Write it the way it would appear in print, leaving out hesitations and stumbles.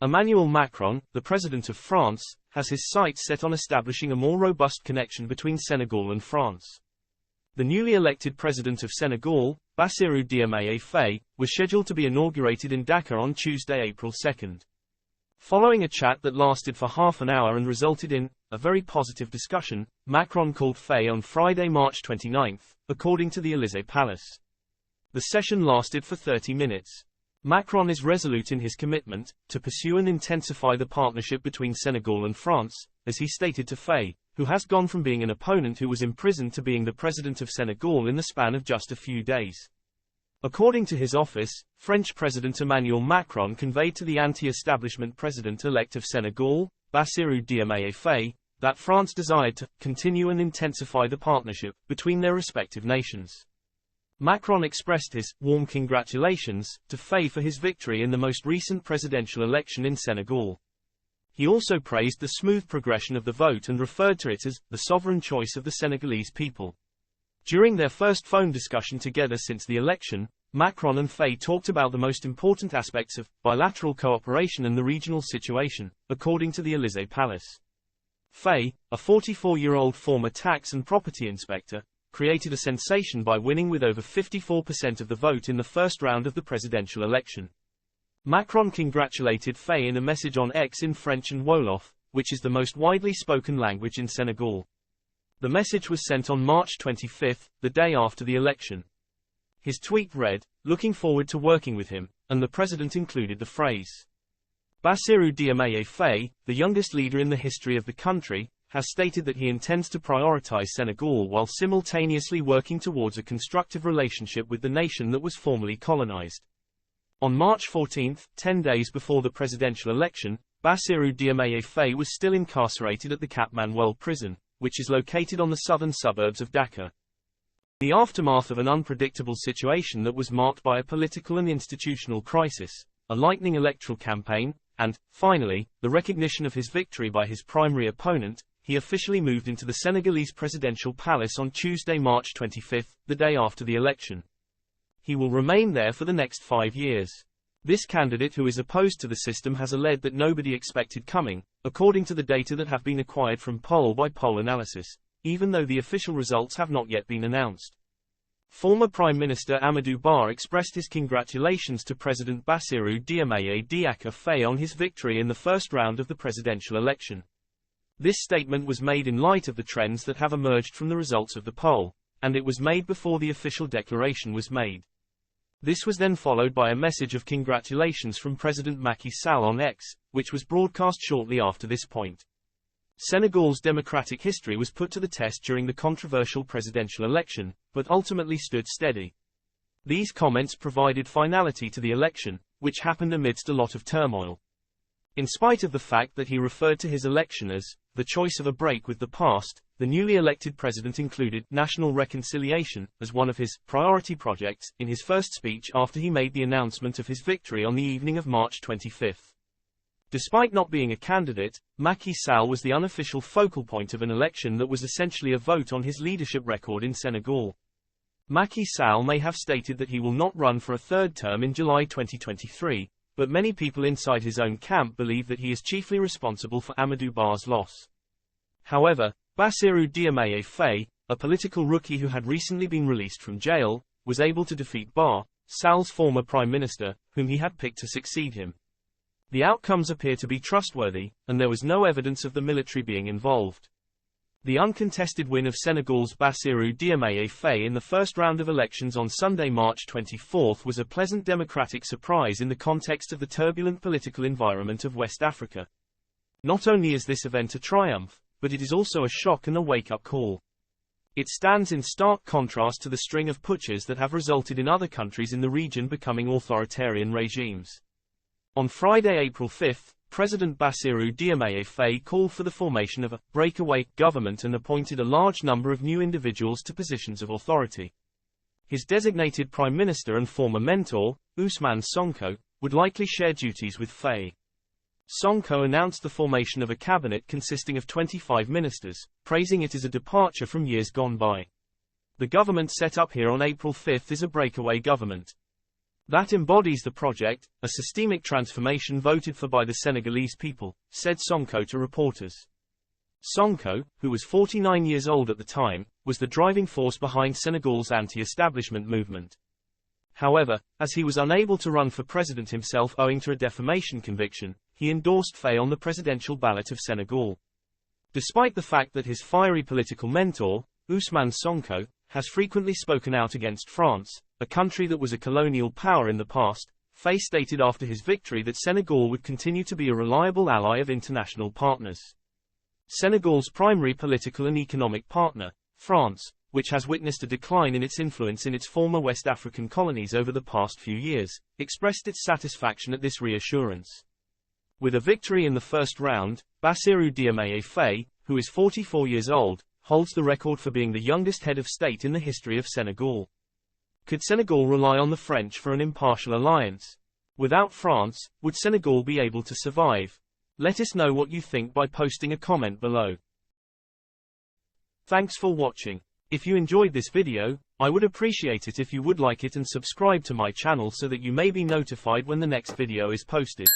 Emmanuel Macron, the President of France, has his sights set on establishing a more robust connection between Senegal and France. The newly elected President of Senegal, Bassirou Diomaye Faye, was scheduled to be inaugurated in Dakar on Tuesday, April 2. Following a chat that lasted for half an hour and resulted in a very positive discussion, Macron called Faye on Friday, March 29, according to the Élysée Palace. The session lasted for 30 minutes. Macron is resolute in his commitment to pursue and intensify the partnership between Senegal and France, as he stated to Faye, who has gone from being an opponent who was imprisoned to being the president of Senegal in the span of just a few days. According to his office, French President Emmanuel Macron conveyed to the anti-establishment president-elect of Senegal, Bassirou Diomaye Faye, that France desired to continue and intensify the partnership between their respective nations. Macron expressed his warm congratulations to Faye for his victory in the most recent presidential election in Senegal. He also praised the smooth progression of the vote and referred to it as the sovereign choice of the Senegalese people. During their first phone discussion together since the election, Macron and Faye talked about the most important aspects of bilateral cooperation and the regional situation, according to the Élysée Palace. Faye, a 44-year-old former tax and property inspector, created a sensation by winning with over 54% of the vote in the first round of the presidential election. Macron congratulated Faye in a message on X in French and Wolof, which is the most widely spoken language in Senegal. The message was sent on March 25, the day after the election. His tweet read, "Looking forward to working with him," and the president included the phrase. Bassirou Diomaye Faye, the youngest leader in the history of the country, has stated that he intends to prioritize Senegal while simultaneously working towards a constructive relationship with the nation that was formerly colonized. On March 14, 10 days before the presidential election, Bassirou Diomaye Faye was still incarcerated at the Cap Manuel prison, which is located on the southern suburbs of Dakar. The aftermath of an unpredictable situation that was marked by a political and institutional crisis, a lightning electoral campaign, and, finally, the recognition of his victory by his primary opponent, he officially moved into the Senegalese presidential palace on Tuesday, March 25, the day after the election. He will remain there for the next 5 years. This candidate who is opposed to the system has alleged that nobody expected coming, according to the data that have been acquired from poll-by-poll analysis, even though the official results have not yet been announced. Former Prime Minister Amadou Ba expressed his congratulations to President Bassirou Diomaye Faye on his victory in the first round of the presidential election. This statement was made in light of the trends that have emerged from the results of the poll, and it was made before the official declaration was made. This was then followed by a message of congratulations from President Macky Sall on X, which was broadcast shortly after this point. Senegal's democratic history was put to the test during the controversial presidential election, but ultimately stood steady. These comments provided finality to the election, which happened amidst a lot of turmoil. In spite of the fact that he referred to his election as the choice of a break with the past, the newly elected president included national reconciliation as one of his priority projects in his first speech after he made the announcement of his victory on the evening of March 25. Despite not being a candidate, Macky Sall was the unofficial focal point of an election that was essentially a vote on his leadership record in Senegal. Macky Sall may have stated that he will not run for a third term in July 2023, but many people inside his own camp believe that he is chiefly responsible for Amadou Ba's loss. However, Bassirou Diomaye Faye, a political rookie who had recently been released from jail, was able to defeat Ba, Sall's former prime minister, whom he had picked to succeed him. The outcomes appear to be trustworthy, and there was no evidence of the military being involved. The uncontested win of Senegal's Bassirou Diomaye Faye in the first round of elections on Sunday, March 24, was a pleasant democratic surprise in the context of the turbulent political environment of West Africa. Not only is this event a triumph, but it is also a shock and a wake-up call. It stands in stark contrast to the string of putschs that have resulted in other countries in the region becoming authoritarian regimes. On Friday, April 5, President Bassirou Diomaye Faye called for the formation of a breakaway government and appointed a large number of new individuals to positions of authority. His designated prime minister and former mentor, Ousmane Sonko, would likely share duties with Faye. Sonko announced the formation of a cabinet consisting of 25 ministers, praising it as a departure from years gone by. The government set up here on April 5 is a breakaway government. That embodies the project, a systemic transformation voted for by the Senegalese people, said Sonko to reporters. Sonko, who was 49 years old at the time, was the driving force behind Senegal's anti-establishment movement. However, as he was unable to run for president himself owing to a defamation conviction, he endorsed Faye on the presidential ballot of Senegal. Despite the fact that his fiery political mentor, Ousmane Sonko, has frequently spoken out against France, a country that was a colonial power in the past, Faye stated after his victory that Senegal would continue to be a reliable ally of international partners. Senegal's primary political and economic partner, France, which has witnessed a decline in its influence in its former West African colonies over the past few years, expressed its satisfaction at this reassurance. With a victory in the first round, Bassirou Diomaye Faye, who is 44 years old, holds the record for being the youngest head of state in the history of Senegal. Could Senegal rely on the French for an impartial alliance? Without France, would Senegal be able to survive? Let us know what you think by posting a comment below. Thanks for watching. If you enjoyed this video, I would appreciate it if you would like it and subscribe to my channel so that you may be notified when the next video is posted.